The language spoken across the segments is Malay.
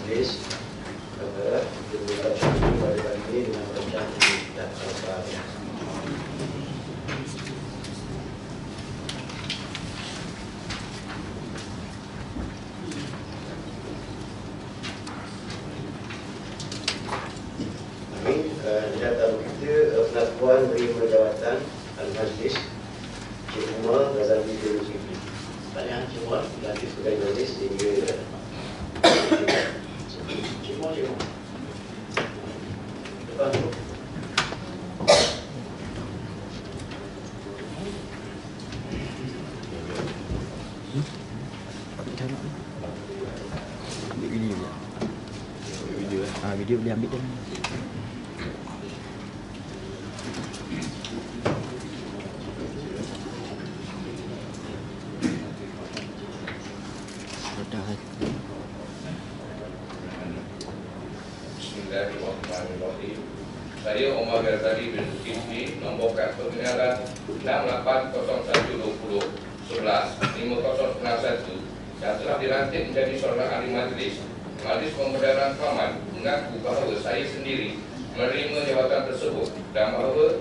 majlis. Kita berdoa syukur pada kali ini dengan bacaan dan al-Fatihah. Pengakuan menerima jawatan Al-Majlis Cik Umar Ghazali bin Zulkifli. Tanya Cik Umar lanjut sebagai majlis sehingga Cik Umar depan tu. Video boleh ambil dah. Bismillahirrahmanirrahim. Saya Umar Ghazali bin Zulkifli, nombor kad pengenalan 680120115091 yang telah dilantik menjadi seorang ahli majlis. Majlis Pemberdayaan Kaman mengaku bahawa saya sendiri menerima jawatan tersebut dan bahawa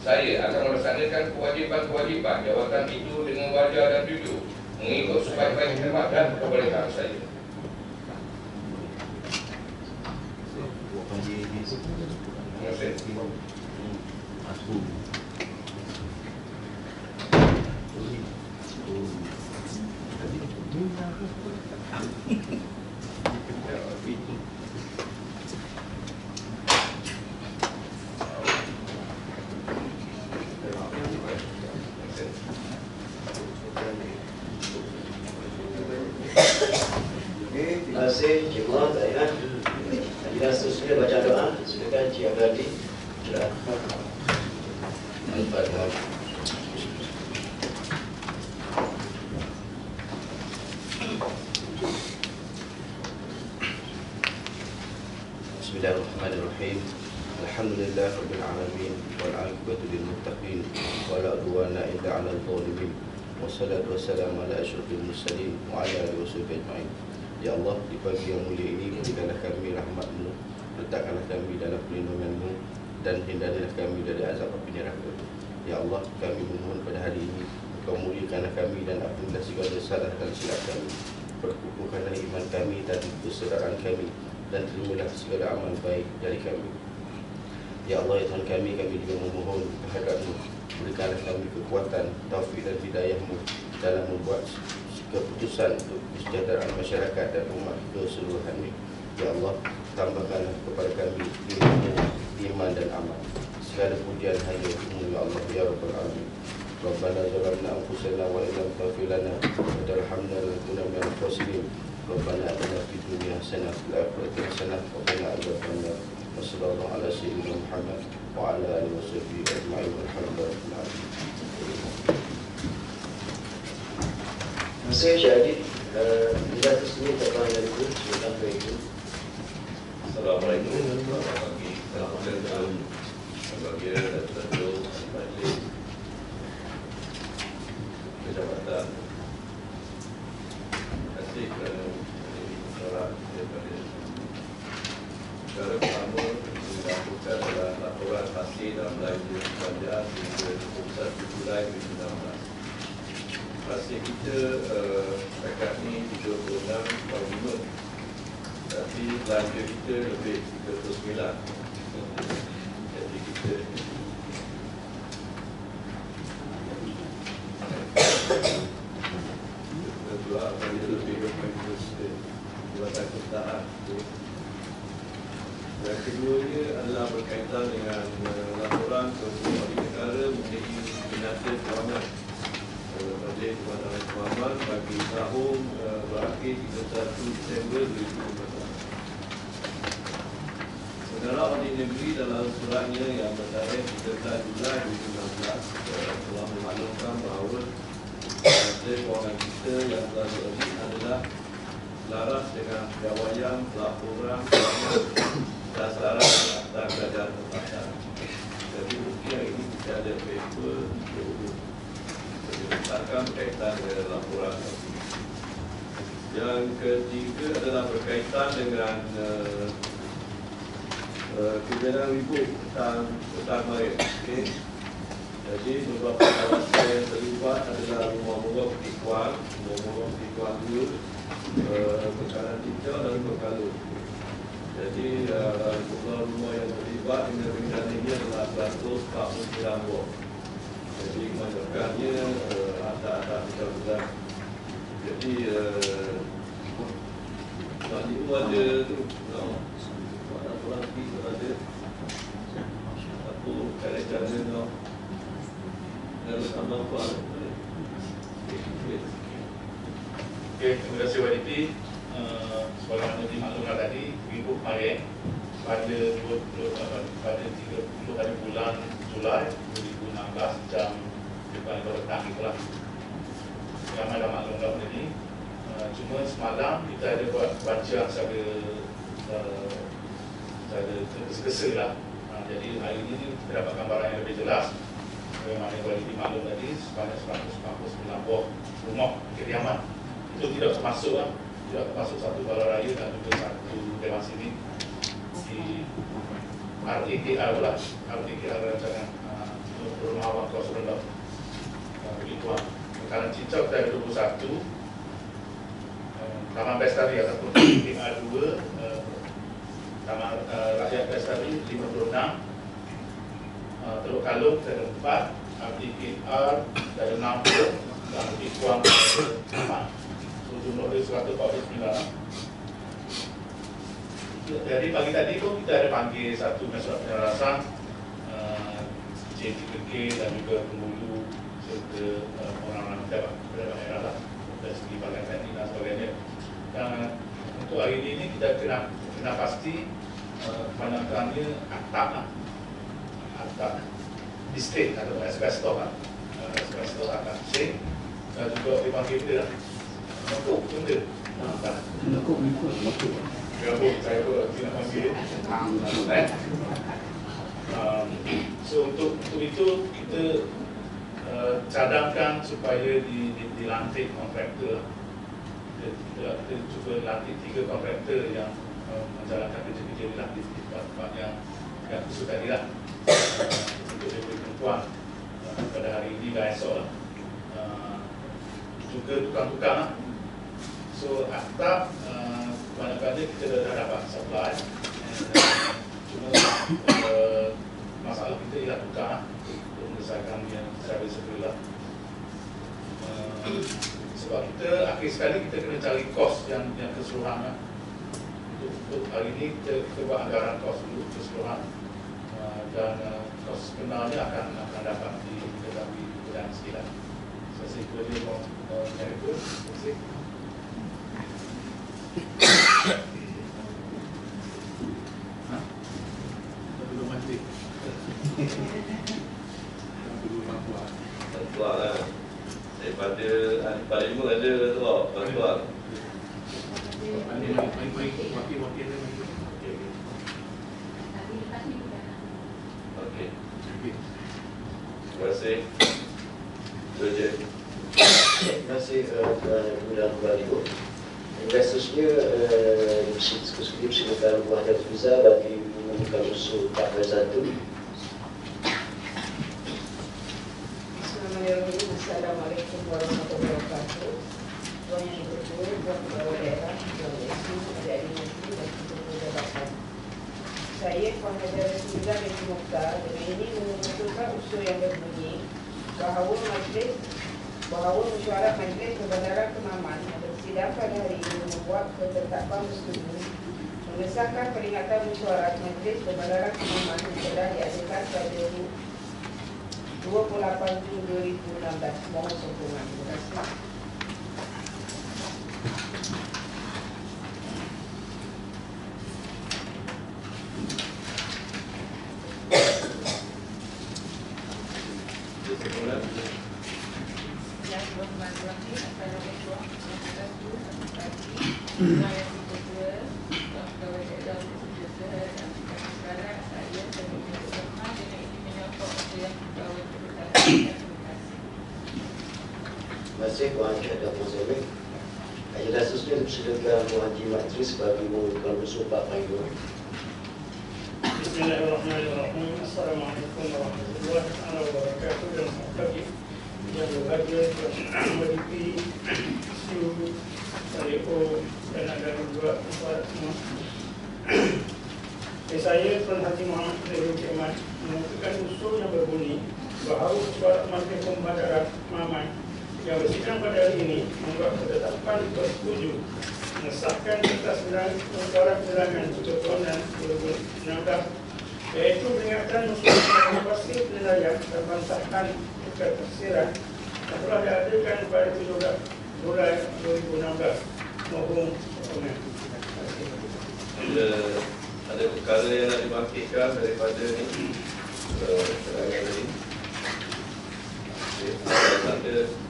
saya akan melaksanakan kewajipan-kewajipan jawatan itu dengan wajar dan jujur mengikut sebaik-baik khidmat dan kebolehan saya. Terima kasih. Terima kasih Cik Umar. Jika seterusnya baca doa, silakan Cik Abadi. Al-Fatihah. Bismillahirrahmanirrahim. Alhamdulillah rabbil alamin wal 'aqibatu lil muttaqin wa la udwana illa 'alal zalimin. Wassalatu wassalamu ala asyrafil mursalin wa ala alihi wasahbihi ajma'in. Ya Allah, di pagi yang mulia ini berikanlah kami rahmat-Mu, letakkanlah kami dalam perlindungan-Mu dan hindarilah kami dari azab api neraka. Ya Allah, kami memohon pada hari ini Engkau muliakanlah kami dan ampunilah segala salah dan silap kami. Perkukuhkanlah iman kami dan persaudaraan kami dan terimalah segala amal baik dari kami. Ya Allah, ya Tuhan kami juga memohon kehadrat-Mu, berikanlah kami kekuatan, taufik dan hidayah-Mu dalam membuat keputusan untuk kesejahteraan masyarakat dan umat keseluruhannya. Ya Allah, tambahkanlah kepada kami ilmu, iman dan amal. Segala pujian hanya untuk ya Allah ya Rabbal Alamin. Rabbana zalamna anfusana wa illam taghfir lana wa tarhamna lanakunanna minal khasirin. Rabbana atina fid dunya hasanah wa fil akhirati hasanah wa qina adzabannar. Wassallallahu ala sayyidina Muhammad wa ala alihi wasahbihi ajma'in. Walhamdulillahirabbil alamin. Terima kasih Cik Adi. Bila tersebut terbahan dari itu, silakan ke itu. Assalamualaikum warahmatullahi wabarakatuh. Sebagai Datuk Majlis Kejabatan, terima kasih kerana sorak daripada perkara pertama dilakukan adalah laporan hasil dan belanja kerajaan hingga 21 Julai 2016. Hasil kita setakat ni 36 tahun, tapi belanja kita lebih 39. Jadi kita berdoa bagi lebih jawatan kesedaran. Yang keduanya adalah berkaitan dengan laporan ketua negara mengenai binasa kewangan Majlis Pemandang Pemahaman bagi tahun berakhir 31 Disember 2015. Saudara Ahli Negeri dalam suratnya yang bertarikh 13 Julai 2016 telah memaklumkan bahawa Majlis Kewangan kita yang telah terbit adalah selaras dengan piawaian pelaporan dasaran Akta Kerajaan Tempatan. Jadi mungkin hari ini kita ada paper untuk diletakkan berkaitan dengan laporan. Yang yang ketiga adalah berkaitan dengan kejadian ribut tentang marim. Okay. Jadi beberapa kawasan yang terlibat adalah rumah-rumah Ikhwan, rumah-rumah Ikhwan dulu, Bekalan Cincau dan Bekalan. Jadi rumah-rumah yang terlibat dengan bencana ini adalah 149 buah. Jadi kebanyakannya atas besar-besar. Jadi tadi itu ada orang lagi ada satu cara-cara dalam tambah kuat. Okey, terima kasih YDP. Sebagaimana dimaklumkan tadi, ribut marim pada 30 hari bulan Julai 2016 jam depan petang itulah. Ramai dah maklumkan benda ni. Cuma semalam kita ada buat baca secara tergesa-gesa lah. Jadi hari ini kita dapat gambaran yang lebih jelas. Bagaimana YDP maklum tadi, sebanyak 149 buah rumah kediaman. Itu tidak termasuk lah. Tidak termasuk satu balai raya dan juga satu dewan sini di RTKR lah. RTKR rancangan rumah awam kawasan rendah. Begituan. Bekalan Cincau kita ada 21, Taman Bestari ataupun RTKR 2, Taman Rakyat Bestari 56, Teluk Kalung kita ada 4, RTKR kita ada 60 dan Ikhwan kita ada 5. Jumlah dia 149. Jadi pagi tadi pun kita ada panggil satu mesyuarat penyelarasan C3K dan juga Pembulu serta orang-orang pejabat daerah lah dari segi bagian teknik dan sebagainya. Dan untuk hari ini kita kena pasti kebanyakannya atap distrik atau asbestos lah. Asbestos atap sing dan juga dipanggil dia lah. Mengkuk benda. Mengkuk. Gabung saya pun tidak panggil. So untuk itu kita cadangkan supaya dilantik kontraktor. Kita cuba lantik 3 kontraktor yang menjalankan kerja-kerja di tempat-tempat yang khusus tadi lah. Untuk diberi perempuan pada hari ini dan esok lah. Juga tukang-tukang lah. So atap kebanyakannya kita dah dapat supply. Cuma masalah kita ialah tukang lah untuk menyelesaikan yang secara segera. Sebab kita akhir sekali kita kena cari kos yang keseluruhan lah. Untuk hari ini kita buat anggaran kos dulu keseluruhan dan kos sebenarnya akan dapat diketahui dan sekitar. Saya rasa itu dia mau cari pun. Terima kasih. Bantuan lah. Daripada ahli parlimen ada tu bantuan. Okey. Terima kasih. Terima kasih kepada Ibu. Dan seterusnya silakan buah dan Fiza bagi mengumumkan usul Pak Satu. Bismillahirrahmanirrahim. Assalamualaikum warahmatullahi wabarakatuh. Tuan yang berkuasa, Tuan Kepala Daerah, Tuan Yesi, Adik-adik Menteri dan Ketua Jabatan. Saya Puan Haji Rasulullah binti Mukhtar dengan ini mengusulkan usul yang berbunyi bahawa mesyuarat Majlis Perbandaran Kemaman yang bersidang pada hari ini membuat ketetapan bersetuju mengesahkan peringatan mesyuarat Majlis Perbandaran Kemaman yang telah diadakan pada 28 Jun 2016. Mohon sokongan. Terima kasih. Terima kasih Puan Haji dan Puan Zewek. Agenda seterusnya seterusnya dipersilakan Tuan Haji Majlis bagi memulakan usul Pak Maido. Bismillahirrahmanirrahim. Assalamualaikum warahmatullahi wabarakatuh. Dan selamat pagi yang berbahagia Tuan Madipi, Siu, Saleo dan ada dua para semua. Saya Tuan Haji Muhammad Zaiul Kemal mengusulkan usul yang berbunyi bahawa Suara Majlis Pembadaran Mamai yang bersidang pada hari ini membuat ketetapan bersetuju mengesahkan kertas mesyuarat bilangan ketahuan 2016 iaitu peringatan musyawarah evaluasi penilaian dan bantahan ketersiran yang telah diadakan pada 17 Julai 2016. Mohon dokumen. Ada perkara yang nak dibangkitkan daripada ni serangan tadi. Ada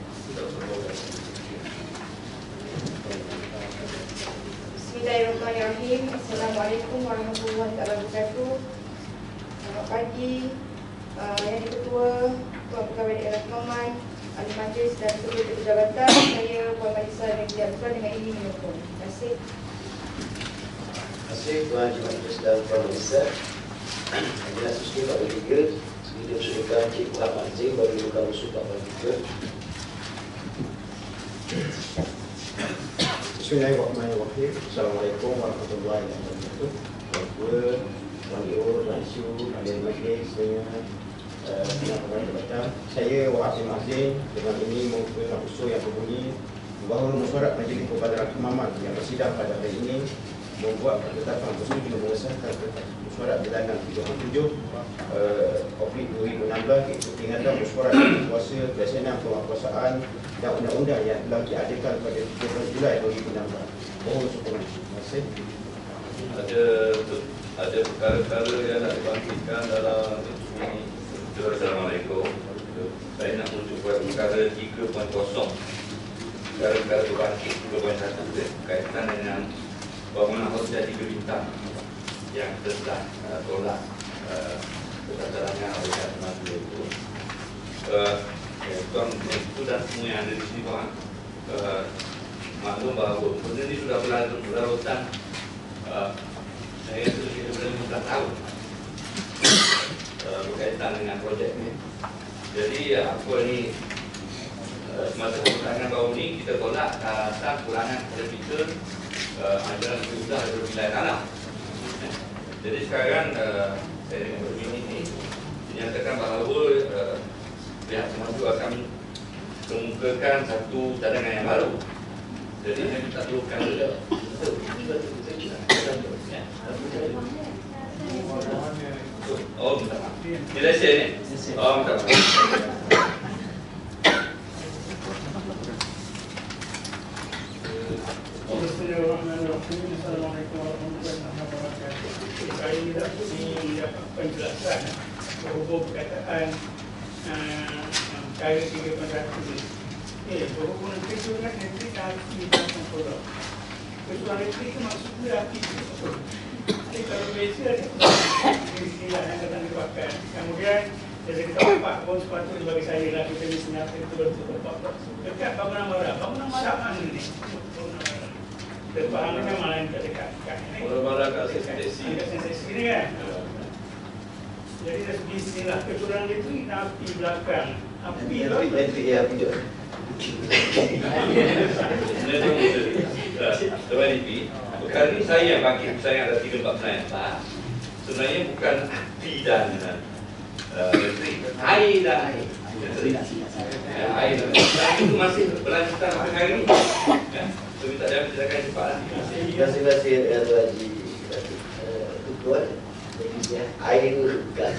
Bismillahirrahmanirrahim. Assalamualaikum warahmatullahi wabarakatuh. Selamat pagi Yang Ketua, Tuan Pegawai Daerah Kemaman, Ahli Majlis dan seluruh jabatan. Saya Puan Malisa Negeri Abdullah dengan ini menyokong. Terima kasih. Terima kasih Tuan Haji Majlis dan Puan Malisa. Jelas usul Pak Bertiga. Sekali dipersilakan Cik Muhammad Zain bagi memulakan usul Pak Bertiga. Bismillahirrahmanirrahim. Assalamualaikum warahmatullahi wabarakatuh. Tuan Ketua, Tuan Leo, Tuan Isu, Ahli Majlis, saya Wahid Mazin dengan ini mempunyai usul yang berbunyi bahawa mesyuarat Majlis Pembadaran Kemaman yang bersidang pada hari ini membuat ketetapan bersetuju mengesahkan mesyuarat bilangan 37/2016 iaitu peringatan mesyuarat kuasa pelaksanaan penguasaan dan undang-undang yang telah diadakan pada 13 Julai 2016. Mohon sokongan. Terima kasih. Ada perkara-perkara yang nak dibangkitkan dalam ini. Assalamualaikum. Saya nak menunjukkan perkara 3.0. Perkara-perkara berbangkit 3.1 berkaitan dengan bangunan hotel 3 bintang yang telah tolak kedatangan oleh Ketua itu. Tuan itu dan semua yang ada di sini tuan maklum bahawa benda ini sudah berlarutan. Saya sudah kira 15 tahun berkaitan dengan projek ini. Jadi apa ni semasa keputusan baru ni kita tolak atas kurangan kepada kita ajaran sudah ada wilayah tanah. Jadi sekarang saya dengan berbini ini dinyatakan bahawa pihak semaju akan mengemukakan satu cadangan yang baru. Jadi saya minta turunkan dulu. Oh, minta maaf. Di lesen ni? Oh, minta maaf. Bismillahirrahmanirrahim. Assalamualaikum warahmatullahi wabarakatuh. Saya tidak mendapat penjelasan berhubung perkataan perkara 3.1 ini. Berhubung itu dengan negeri dan bidang produk. Ketua negeri itu maksudnya api itu. Jadi kalau biasa istilah yang akan dipakai. Kemudian jadi kita empat pun sepatutnya bagi saya lah kita ni senyata itu betul-betul dekat bangunan marah. Bangunan marah mana ni? Terpahamnya mana yang terdekat? Orang-orang kat sesi ni kan? Jadi dari segi istilah kecurangan itu api belakang. Api lah. Api tu. Tuan Ipi, perkara ni saya yang bangkit, saya yang ada 3-4 yang sebenarnya bukan api dan elektrik, air dan air. Air dan air itu masih berlanjutan sampai hari ini. So, minta dia menjelaskan cepat. Terima kasih Tuan Haji Ketua. Air itu bukan.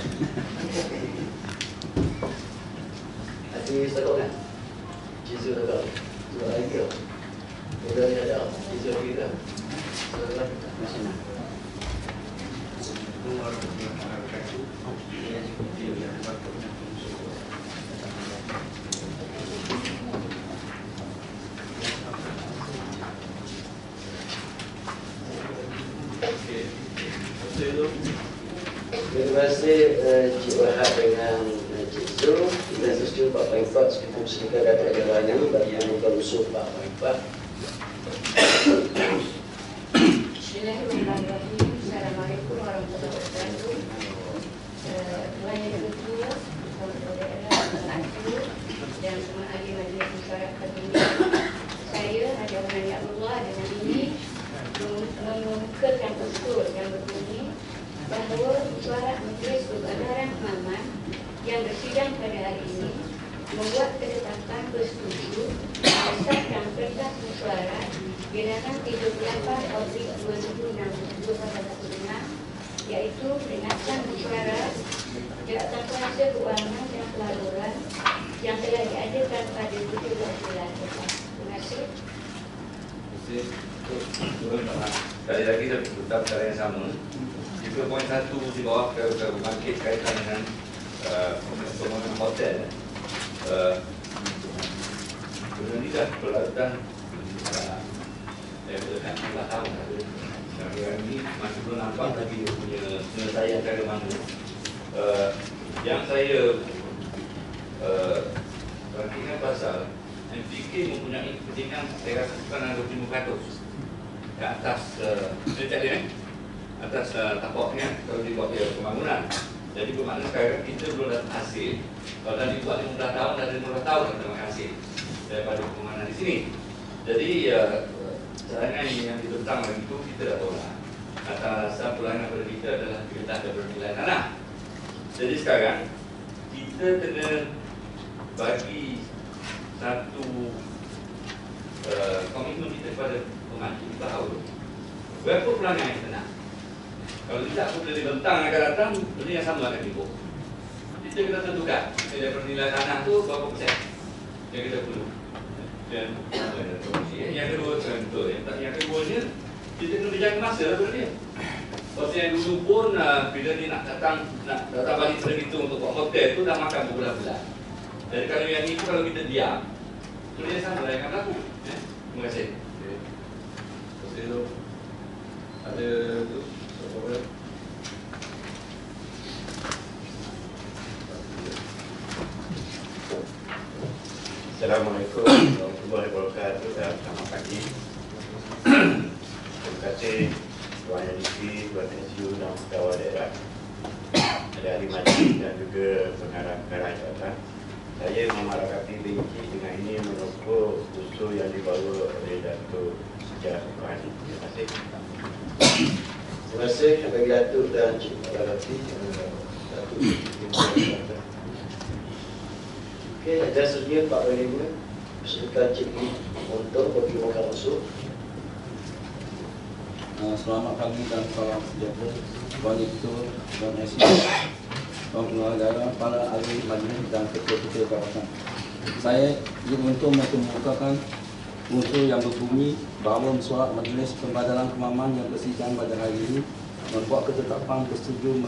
Hati sokong kan? Cizu sokong. Dua lagi tau. Mudah ni ada. Cizu kita. Terima kasih Cik Wahab dengan Cik Zul. Kita setuju Pak Maifat cukup sedikit data jawatan ini bagi membuka usul Pak Maifat. Bismillahirrahmanirrahim. Assalamualaikum warahmatullahi wabarakatuh. Tuan Yang Ketua, Tuan Daerah Satu dan semua ahli majlis musyawarah terpilih. Saya Haji Abdul Abdullah dengan ini mengemukakan usul yang berbunyi bahawa musyawarah majlis Perbandaran Kemaman yang bersidang pada hari ini membuat ketetapan bersetuju berdasarkan Perintah Musyawarah Bilangan 38/2016 iaitu peringatan musyawarah jawatan kuasa keuangan dan pelaburan yang telah diadakan pada 17 bulan lepas. Terima kasih. Sekali lagi tetap cara yang sama. Juga poin 1 di bawah bangkit kaitan dengan pembangunan hotel. Benda ni dah peralatan dah 15 tahun sekarang ni masih belum nampak lagi dia punya penyelesaian cara mana. Yang saya perhatikan pasal MPK mempunyai kepentingan saya rasa bukan ada 25% ke atas atas tapaknya kalau dibuat dia pembangunan. Jadi bermakna sekarang kita belum dapat hasil. Kalau dah dibuat 15 tahun, dah 15 tahun kita dapat hasil daripada pembangunan di sini. Jadi cadangan yang ditentang itu kita dah tolak. Atas asal pulangan kepada kita adalah kita tak ada bernilai tanah. Jadi sekarang kita kena bagi satu komitmen kita kepada pemandu bahawa berapa pulangan yang kita nak. Kalau tidak, aku boleh bentang akan datang, benda yang sama akan timbul. Kita kena tentukan daripada nilai tanah tu berapa persen yang kita perlu. Dan yang kedua contoh, yang keduanya kita kena berjaga masa lah benda dia. Sebab yang dulu pun bila dia nak datang balik pada kita untuk buat hotel tu dah makan berbulan-bulan. Jadi kalau yang ni pun kalau kita diam, benda yang sama lah yang akan berlaku. Terima kasih. Terima kasih tu. Ada tu. Assalamualaikum warahmatullahi wabarakatuh dan selamat pagi. Terima kasih Tuan Yang Diki, Tuan SU dan pegawai daerah, ada ahli majlis dan juga pengarah-pengarah jawatan. Saya Muhammad Rakafi Bengki dengan ini menokong usul yang dibawa oleh Datuk Sejarah Soekarno. Terima kasih. Terima kasih bagi Datuk dan Cik Rakafi. Okey, ada sedia Pak Wali beserta Cik untuk bagi muka masuk. Selamat pagi dan salam sejahtera Tuan Ketua, Tuan SU, Tuan Pengelola Daerah, para ahli majlis dan ketua-ketua kawasan. Saya ingin untuk mengemukakan unsur yang berbunyi bahawa mesyuarat Majlis Perbandaran Kemaman yang bersidang pada hari ini membuat ketetapan bersetuju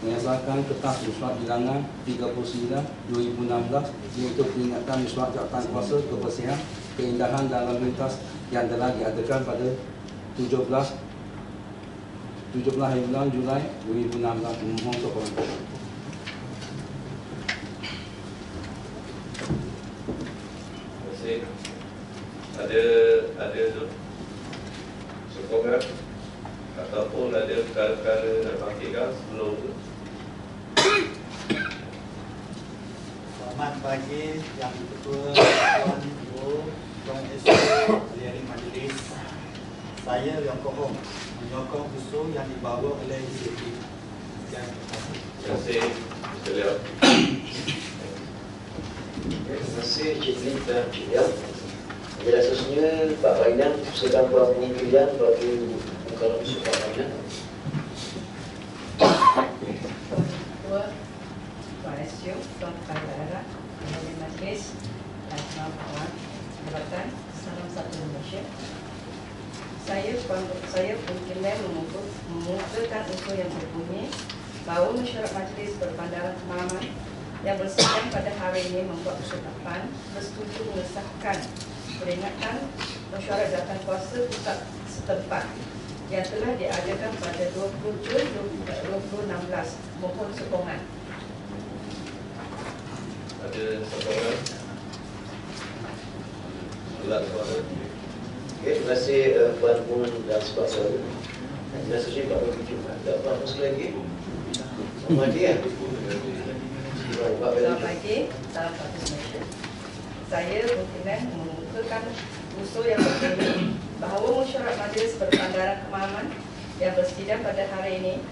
mengesahkan kertas mesyuarat bilangan 39/2016 iaitu peringatan mesyuarat jawatan kuasa kebersihan, keindahan dan lalu lintas yang telah diadakan pada 17 hari bulan Julai 2016. Mohon sokongan. Terima kasih. Ada tu sokongan ataupun ada perkara-perkara nak bangkitkan sebelum tu. Selamat pagi Yang Ketua, Tuan Ibu, Tuan SU, ahli majlis. Saya Yang Kohong menyokong usul yang dibawa oleh ICP. Terima kasih. Mr. Leo. Terima kasih Cik Lee dan Cik Liang. Jadi seterusnya Pak Rainan sedang buat pemilihan bagi muka masuk Pak Rainan. Ketua, Tuan SU, Tuan Kepala Daerah, Ahli Majlis dan semua kawan jabatan, salam satu Malaysia. Saya berkenaan mengumpulkan usul yang berbunyi bahawa mesyuarat Majlis Perbandaran Kemaman yang bersidang pada hari ini membuat ketetapan bersetuju mengesahkan peringatan mesyuarat jawatan kuasa pusat setempat yang telah diadakan pada 20 Jun 2016. Mohon sokongan. Ada sokongan. Alat suara. Okay, terima kasih Puan Puan dan sponsor. Terima kasih Pak Bukit. Tak apa sekali lagi. Selamat pagi ya. Selamat pagi, salam participation. Saya berkenan mengusulkan usul yang berbunyi bahawa mesyuarat majlis berpandaran kemahaman yang bersidang pada hari ini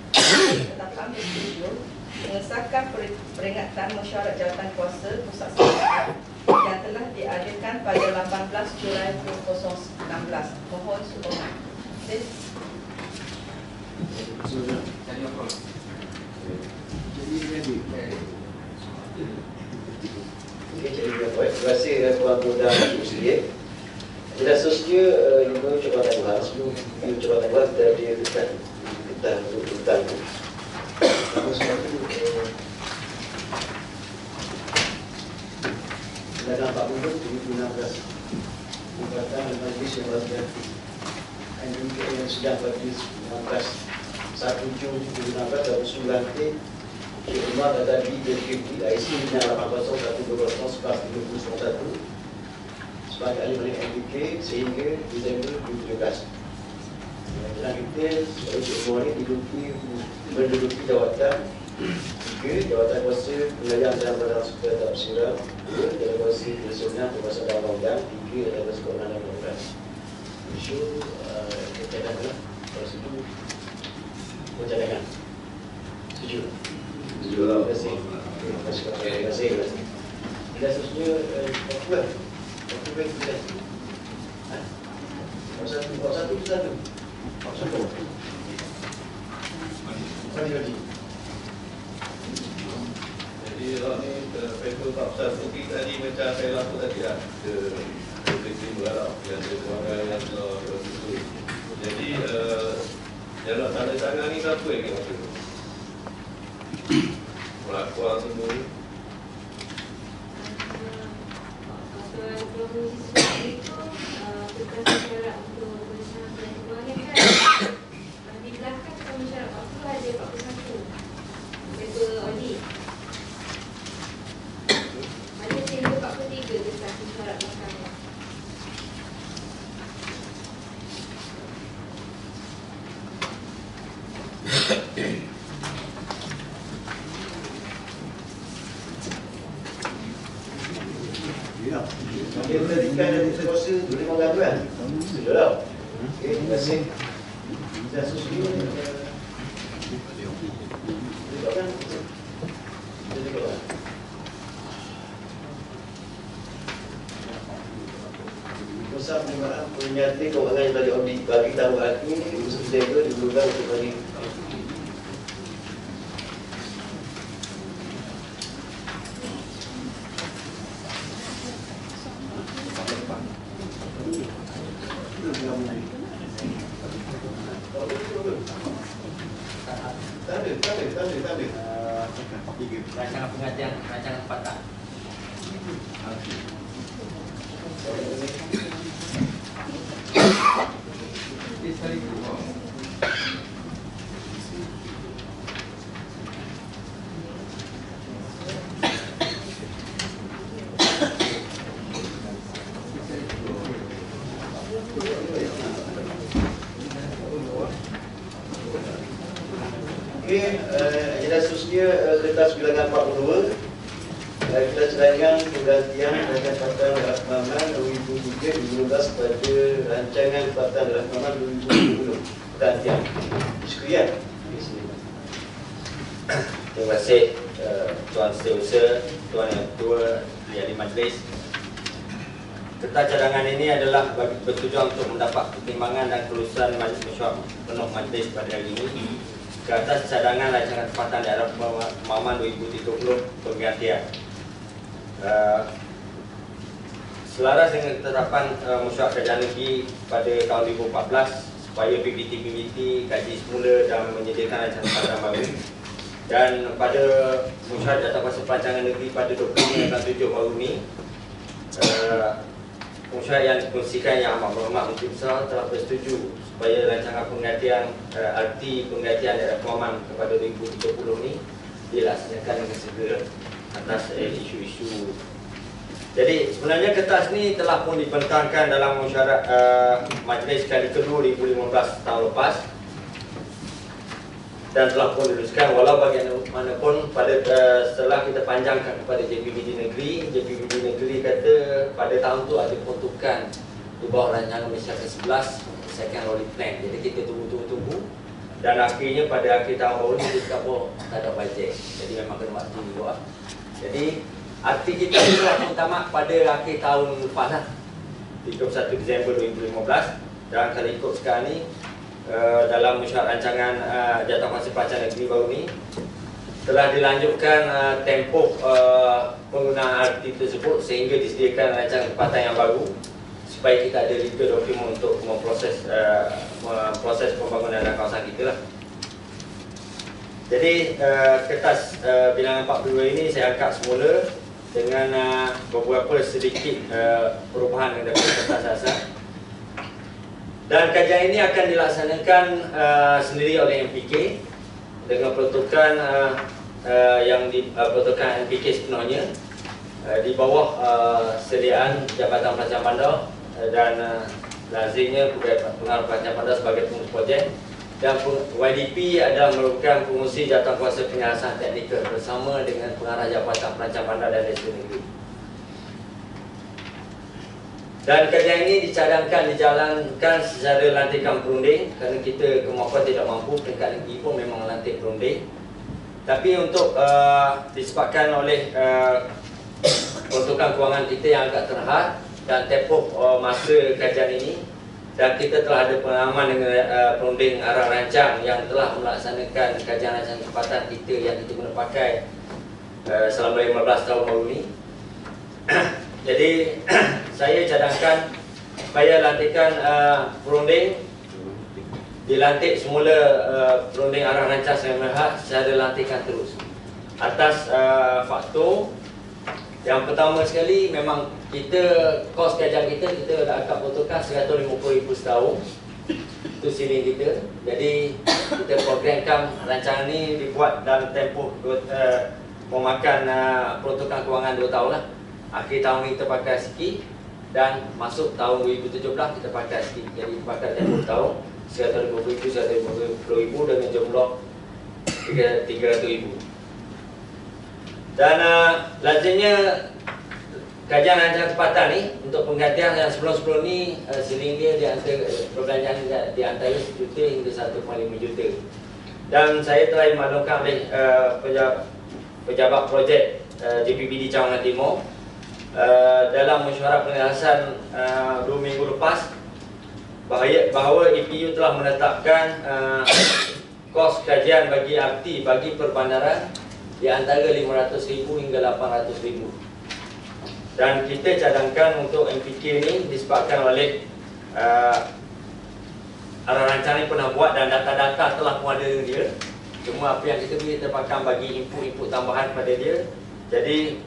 tetapkan bersetuju mengesahkan peringatan mesyuarat jawatan kuasa pusat syarikat yang telah diadakan pada 18 Julai 2016. Mohon sokongan. Terima kasih Puan Muda sedikit. Jelas sesuatu yang ucapkan Tuhan sebelum ucapkan Tuhan kita untuk bertanya. Namun sebab itu dalam 40 2016 Ungkatan Majlis yang berhati-hati NMK yang sedang berdiri 19 1 Jun 2016 dan usulan T Cik Umar dan tadi JKP IC dengan 801-2011 sebagai ahli balik NPK sehingga Disember 2017. Dalam detail, Cik Umar ini menduduki jawatan 3. Jawatan kuasa pengajian dan barang suka tak bersiram 2. Jawatan kuasa personal termasuk dalam undang 3. Jawatan kuasa kewenangan dan program. Isu cadangan prosedur pencadangan. Setuju? Terima kasih. Terima kasih. Tidak sesuai Oktober. Oktober 9. Satu. Jadi kalau ni Petrol Bab 1 tadi macam saya lapor tadi lah ke Terima lah yang saya sebagai yang itu. Jadi yang nak tanda tangan ni siapa yang kata? Pelakuan semua ni. Dia menerikan dan kuasa boleh mengatakan. Sudah lah. Okey, terima kasih. Dan sesuatu Pusat penerimaan penyata keuangan yang bagi audit bagi tahun ini usaha jaga diperlukan untuk bagi rancangan pengajian, rancangan tempatan. Okey, agenda seterusnya kertas bilangan 42. Kertas cadangan penggantian rancangan tempatan Rahmanan 2003-2012 pada rancangan tempatan Rahmanan 2020. Penggantian. Sekian. Terima kasih Tuan Setiausaha, Tuan Yang Tua, Ahli Majlis. Kertas cadangan ini adalah bertujuan untuk mendapat pertimbangan dan kelulusan Majlis Mesyuarat Penuh Majlis pada hari ini ke atas cadangan rancangan tempatan daerah Kemahaman 2030 penggantian. Selaras dengan ketetapan Mesyuarat Kerajaan Negeri pada tahun 2014 supaya PBT kaji semula dan menyediakan rancangan tempatan baru, dan pada Mesyuarat Jawatan Kuasa Perancangan Negeri pada 25/7 baru ini, Mesyuarat yang dikongsikan yang amat berhormat Menteri Besar telah bersetuju supaya rancangan penggantian arti penggantian daerah Kemahaman kepada 2030 ini dilaksanakan dengan segera atas isu-isu Jadi sebenarnya kertas ni telah pun dibentangkan dalam mesyuarat majlis kali kedua 2015 tahun lepas dan telah pun diluluskan. Walau bagaimanapun pada setelah kita panjangkan kepada JPBD Negeri kata pada tahun tu ada peruntukan di bawah rancangan Malaysia ke-11 second rolling plan. Jadi kita tunggu dan akhirnya pada akhir tahun baru ni kita cakap tak ada bajet. Jadi memang kena waktu juga. Jadi arti kita telah pun tamat pada akhir tahun lepas lah, 31 Disember 2015. Dan kalau ikut sekarang ni dalam mesyuarat rancangan Jawatankuasa Pelacakan Negeri baru ni telah dilanjutkan tempoh penggunaan arti tersebut sehingga disediakan rancangan tempatan yang baru supaya kita ada legal dokumen untuk memproses pembangunan dalam kawasan kita lah. Jadi kertas bilangan 42 ini saya angkat semula dengan beberapa sedikit perubahan yang dapat kertas asal. Dan kajian ini akan dilaksanakan sendiri oleh MPK dengan peruntukan yang peruntukan MPK sepenuhnya di bawah sediaan Jabatan Pelancaran Bandar dan lazimnya pengarah Pelancaran Bandar sebagai pengurus projek, dan YDP adalah merupakan pengurusi Jawatankuasa Penyelesaian Teknikal bersama dengan pengarah Jabatan Pelancaran Bandar dan Desa Negeri. Dan kajian ini dicadangkan dijalankan secara lantikan perunding kerana kita kemampuan tidak mampu, peringkat negeri pun memang lantik perunding. Tapi untuk disebabkan oleh peruntukan kewangan kita yang agak terhad dan tempoh masa kajian ini, dan kita telah ada pengalaman dengan perunding arah rancang yang telah melaksanakan kajian rancang tempatan kita yang kita guna pakai selama 15 tahun baru ini. Jadi saya cadangkan supaya lantikan perunding dilantik semula perunding arah rancang Sdn Bhd secara lantikan terus atas faktor yang pertama sekali, memang kita kos kajian kita dah akan peruntukan 150,000 setahun, itu ceiling kita. Jadi kita programkan rancangan ni dibuat dalam tempoh memakan peruntukan kewangan 2 tahun lah. Akhir tahun ni kita pakai sikit dan masuk tahun 2017 kita pakai sikit. Jadi pakai tempoh tahun 150,000 dengan jumlah 300,000. Dan lazimnya kajian rancang tempatan ni untuk penggantian yang sebelum-sebelum ni ceiling dia di antara perbelanjaan di antara 1 juta hingga 1.5 juta. Dan saya telah dimaklumkan oleh pejabat projek JPBD Cawangan Timur dalam mesyuarat penyelesaian 2 minggu lepas bahawa EPU telah menetapkan kos kajian bagi arti bagi perbandaran di antara 500,000 hingga 800,000. Dan kita cadangkan untuk MPK ni disebabkan oleh arah rancang ni pernah buat dan data-data telah pun ada dia. Cuma apa yang kita beri terpakai bagi input-input tambahan pada dia. Jadi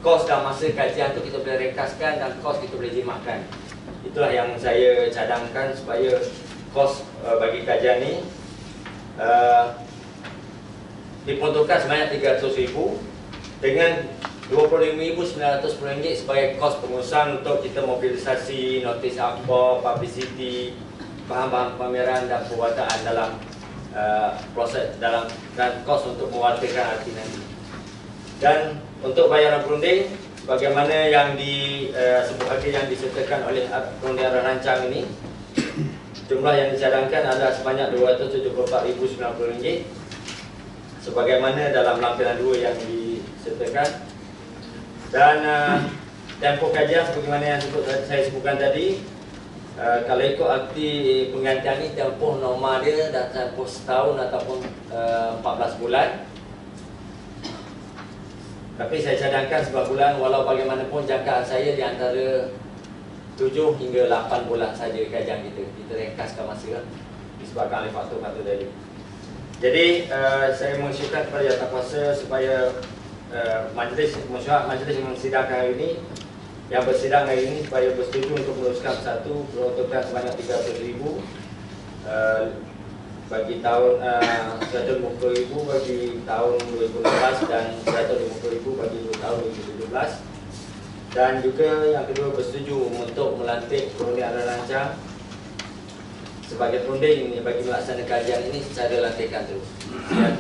kos dan masa kajian tu kita boleh ringkaskan dan kos kita boleh jimatkan. Itulah yang saya cadangkan supaya kos bagi kajian ni diperuntukkan sebanyak 300,000 dengan RM25,910 sebagai kos pengurusan untuk kita mobilisasi, notis akhbar, publicity, bahan-bahan pameran dan perwataan dalam proses dan kos untuk mewartakan arti nanti. Dan untuk bayaran perunding bagaimana yang yang disertakan oleh perunding arah rancang ini, jumlah yang dicadangkan adalah sebanyak RM274,090 sebagaimana dalam lampiran 2 yang disertakan. Dan tempoh kajian sebagaimana yang saya sebutkan tadi, kalau ikut arti penggantian ini, tempoh normal dia dah tempoh setahun ataupun 14 bulan. Tapi saya cadangkan 11 bulan, walau bagaimanapun jangkaan saya di antara 7 hingga 8 bulan saja kajian kita. Kita ringkaskan masa disebabkan oleh faktor-faktor tadi. Jadi saya mengusulkan kepada Jawatankuasa supaya majlis yang sidangkan hari ini, yang bersidang hari ini, supaya bersetuju untuk meneruskan satu peruntukan sebanyak 300,000 bagi tahun 150,000 bagi tahun 2016 dan 150,000 bagi tahun 2017. Dan juga yang kedua bersetuju untuk melantik Perunding Adalah Rancang sebagai perunding bagi melaksanakan kajian ini secara lantikan terus. Sekian.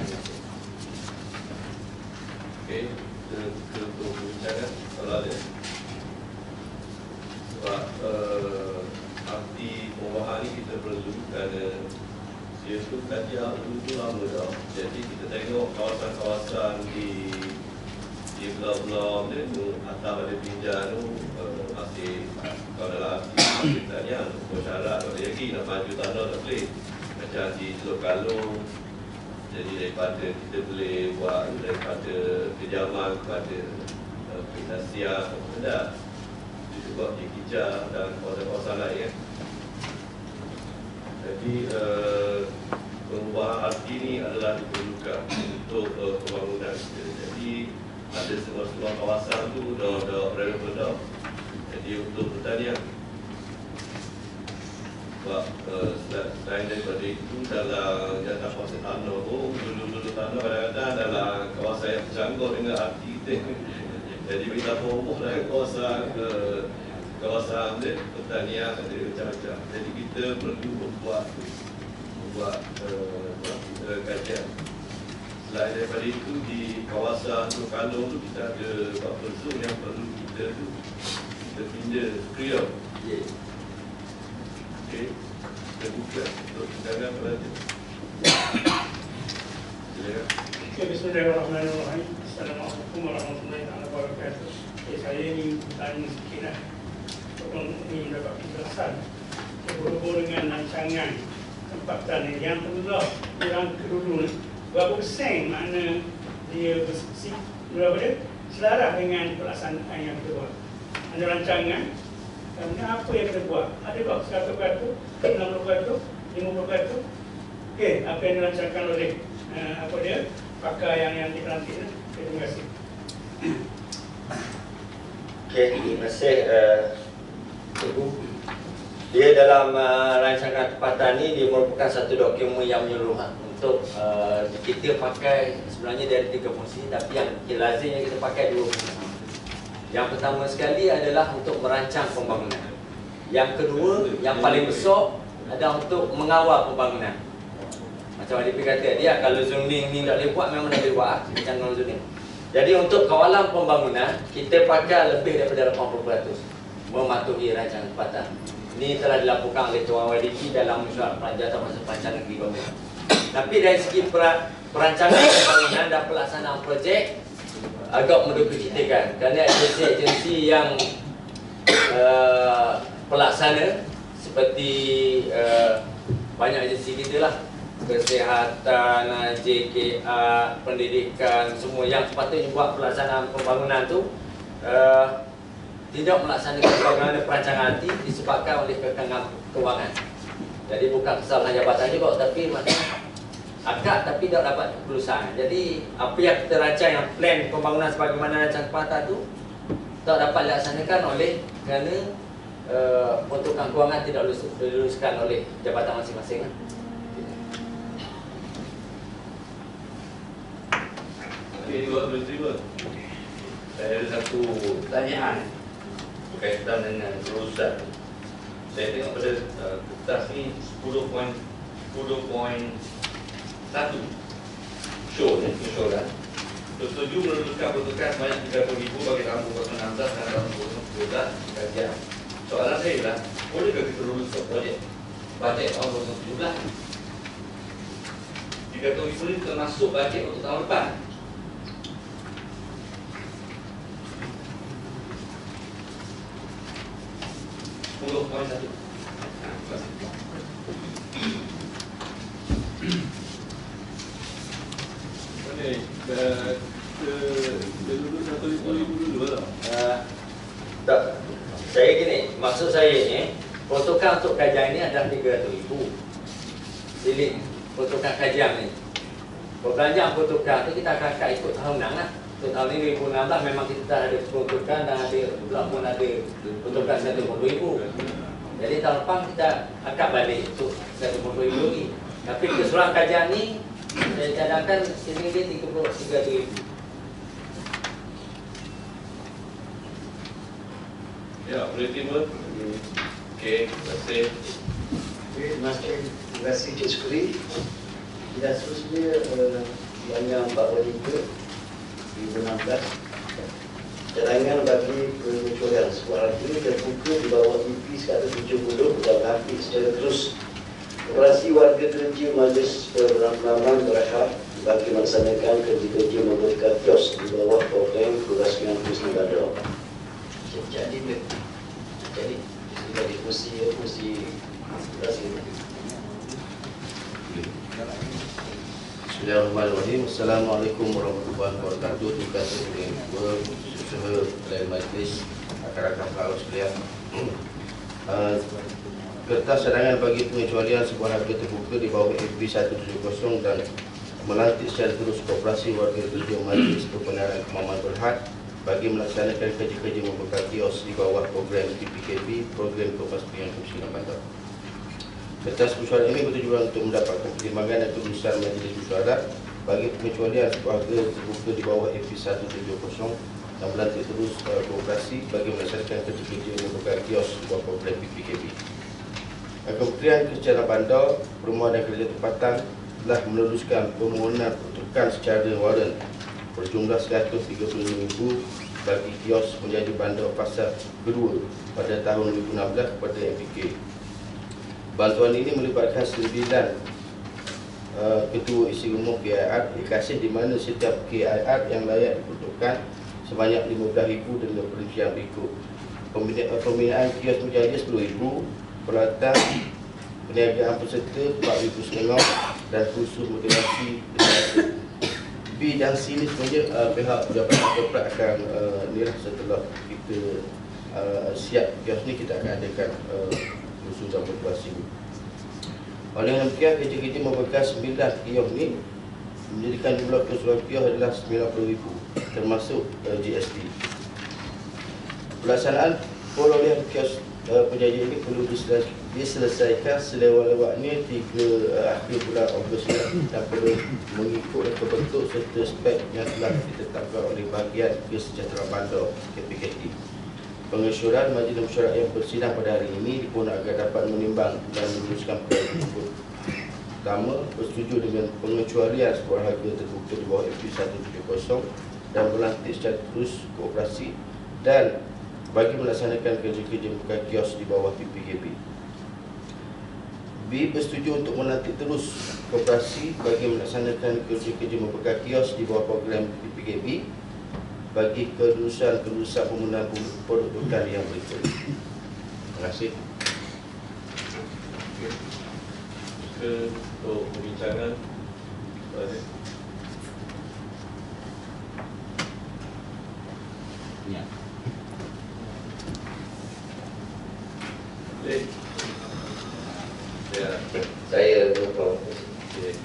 Okey, kita bincangkan kalau ada. Sebab arti perubahan ni kita perlu kerana dia tu kajian dulu lama dah. Jadi kita tengok kawasan-kawasan di belah-belah tu atas pada pinjam tu masih kalau dalam arti pertanian bersyarat kalau dia lagi nak maju tanah tak boleh macam di Teluk Kalung. Jadi daripada kita boleh buat daripada kejaman kepada Penasiah tidak juga di Kijang dan kawasan-kawasan lain. Jadi perubahan arti ini adalah diperlukan untuk pembangunan kita. Jadi ada semua kawasan tu dah relevan dah. Jadi untuk pertanian. Sebab selain daripada itu dalam jatah kawasan tanah tu dulu tanah kadang-kadang dalam kawasan yang tercanggah dengan arti kita. Jadi kita promoh dalam kawasan pertanian ada macam-macam. Jadi kita perlu membuat kajian. Selain daripada itu di kawasan Teluk Kalung tu kita ada beberapa zon yang perlu kita pinda clear. Okey, kita buka untuk pindahan pelajar. Silakan. Okay, bismillahirrahmanirrahim. Assalamualaikum warahmatullahi wabarakatuh. Saya ingin bertanya sikit lah. Ini dapat penjelasan berhubung dengan rancangan tempat tani yang kedua, yang kedua berapa persen makna dia berapa dia selaras dengan pelaksanaan yang kedua. Ada rancangan kemudian apa yang kita buat? Ada tak 100%, 60%, 50%? Okey, apa yang dirancangkan oleh apa dia pakar yang dipelantik. Terima kasih. Okey, terima kasih Ibu. Dia dalam rancangan tempatan ni dia merupakan satu dokumen yang menyeluruh untuk kita pakai sebenarnya dari 3 fungsi, tapi yang lazimnya kita pakai 2 fungsi. Yang pertama sekali adalah untuk merancang pembangunan. Yang kedua, yang paling besar adalah untuk mengawal pembangunan. Macam ADP kata dia, kalau zoning ni tak boleh buat, memang tak boleh buat macam non-zoning. Jadi untuk kawalan pembangunan, kita pakai lebih daripada 80% mematuhi rancangan tempatan. Ini telah dilaporkan oleh Tuan YDP dalam mesyuarat jawatan masa perancangan negeri bangunan. Tapi dari segi perancangan pembangunan dan pelaksanaan projek agak mendukung-citakan kerana agensi-agensi yang pelaksana seperti banyak agensi kita lah, kesihatan, JKA, pendidikan, semua yang sepatutnya buat pelaksanaan pembangunan tu tidak melaksanakan pembangunan perancangan nanti disebabkan oleh kekangan kewangan. Jadi bukan kesalahan jabatan juga, tapi maknanya akad tapi tak dapat kelulusan. Jadi apa yang kita rancang, yang plan pembangunan sebagaimana rancang tempatan tu tak dapat dilaksanakan oleh kerana peruntukan kewangan tidak diluluskan oleh jabatan masing-masing. Ini juga boleh terima. Saya ada satu pertanyaan berkaitan dengan kelulusan. Saya tengok pada kertas ni 10.1 show kan. Setuju meluluskan peruntukan sebanyak 30,000 bagi tahun 2016 dan tahun 2017 kajian. Soalan saya ialah, bolehkah kita luluskan projek bajet tahun 2017? 30,000 ini termasuk bajet untuk tahun depan. Tak, saya gini, maksud saya ni peruntukan untuk kajian ini adalah 300,000. Silik peruntukan kajian ni. Perbelanjaan peruntukan tu kita akan ikut tahunan lah. Untuk tahun ini 2016 memang kita dah ada peruntukan dan ada pun ada peruntukan 150,000. Jadi tahun depan kita akan balik untuk 150,000 lagi. Tapi keseluruhan kajian ni saya cadangkan sini 33,000. Ya, boleh timbul. Okey, terima kasih. Terima kasih Cik Sukri. Dan seterusnya yang bahawa juga 2016 cadangan bagi pengecualian suara ini terbuka di bawah IP 170 dan berlaku secara terus. Operasi warga kerja Majlis Perangkaman berhak bagi melaksanakan kerja-kerja membuka kios di bawah program Kuraskan Kursi Bandar. Jadi diskusi Bismillahirrahmanirrahim. Assalamualaikum warahmatullahi wabarakatuh. Terima kasih kepada usaha pelayan majlis, rakan-rakan pelawak sekalian. Kertas cadangan bagi pengecualian sebuah harga terbuka di bawah FB 170 dan melantik secara terus koperasi warga kerja Majlis Perbenaran Kemaman Berhad bagi melaksanakan kerja-kerja membuka kios di bawah program PPKB, program Kopas Pilihan Kemiskinan Bandar. Kertas mesyuarat ini bertujuan untuk mendapatkan pertimbangan dan keputusan Majlis Mesyuarat bagi pengecualian sebuah harga terbuka di bawah FB 170 dan melantik terus koperasi bagi melaksanakan kerja-kerja membuka kios di bawah program PPKB. Kementerian Kesedaran Bandar, Perumahan dan Kerja Tempatan telah meneruskan permohonan pertukaran secara waran berjumlah 135,000 bagi kios menjadi bandar fasa kedua pada tahun 2016 kepada MPK. Bantuan ini melibatkan 9 ketua isi umum KIR dikasih di mana setiap KIR yang layak diperuntukkan sebanyak 15,000 dengan perincian berikut. Pembinaan kios menjadi 10,000, peralatan perniagaan peserta 4,500 dan khusus motivasi 500. B dan C ni sebenarnya pihak Jabatan Korporat akan nirah setelah kita siap kios ni, kita akan adakan khusus dan motivasi. Oleh demikian, kerja-kerja membuka 9 kios ni menjadikan jumlah keseluruhan kios adalah 90,000 termasuk GST. Pelaksanaan perolehan kios penjaja ini perlu diselesaikan selewat-lewatnya 3 akhir bulan Ogos dan perlu mengikut bentuk serta spek yang telah ditetapkan oleh Bahagian Kesejahteraan Bandar KPKT. Pengesyuaran Majlis Mesyuarat yang bersidang pada hari ini dipohon agar dapat menimbang dan meneruskan perkara tersebut. Pertama, bersetuju dengan pengecualian sebuah harga terbuka di bawah FB 170 dan berlantik secara terus koperasi dan bagi melaksanakan kerja-kerja buka kios di bawah PPKB. B. Bersetuju untuk melantik terus koperasi bagi melaksanakan kerja-kerja membuka kios di bawah program PPKB bagi kelulusan penggunaan produk yang berikut. Terima kasih. Untuk perbincangan, Ya. Ya, saya berapa. terima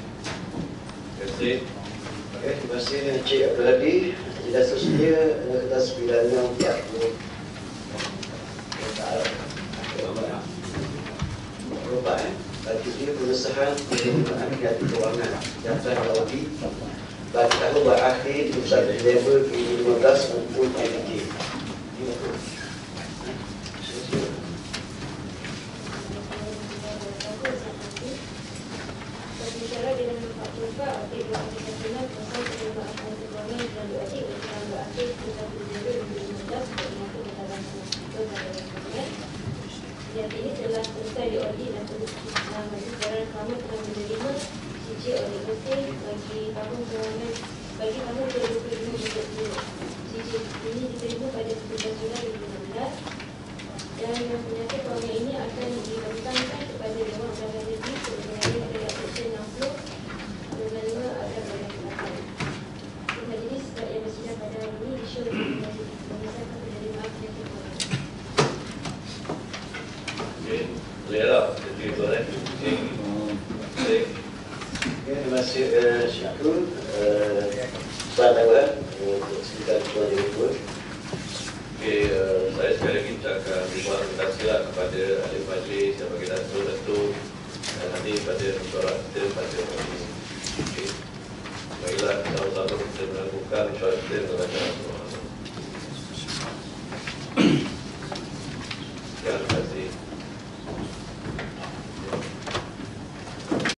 kasih. Terima kasih Encik Abdul Hadi. Tidak sesuai kertas pilihan yang 40. Bagi dia pengesahan penerimaan kreatif kewangan daftar audit bagi tahun berakhir 21 Disember 2015 maupun MPK. Berbicara dengan Pak Tufa, Aktif Wakil Nasional tentang penerimaan keuangan dan audit yang berakhir 31 Disember 2015 untuk menyangkut ketabahan dan keuangan. Yang ini telah selesai diaudit dan Majlis Perbenaran Kemaman telah menerima CJ audit bersih bagi tahun keuangan bagi tahun 2015-2020. CJ ini diterima pada 17 Julai 2016 dan yang penyakit keuangan ini akan dibentangkan kepada Dewan Undangan Negeri sebenarnya pada Seksyen 60 menerima akan berlaku. Majlis yang bersidang pada hari ini disyuruh mengesahkan penerimaan penyakit keuangan. Okey, boleh lah. Jadi boleh. Baik. Terima kasih Syakul. Tuan Dewan untuk sekitar Tuan Direktur. Okey, saya sekali lagi ucapkan terima kasih lah kepada ahli majlis yang bagi datuk dan nanti pada mesyuarat kita pada hari ini. Okey, baiklah, sama-sama kita melakukan mesyuarat kita kepada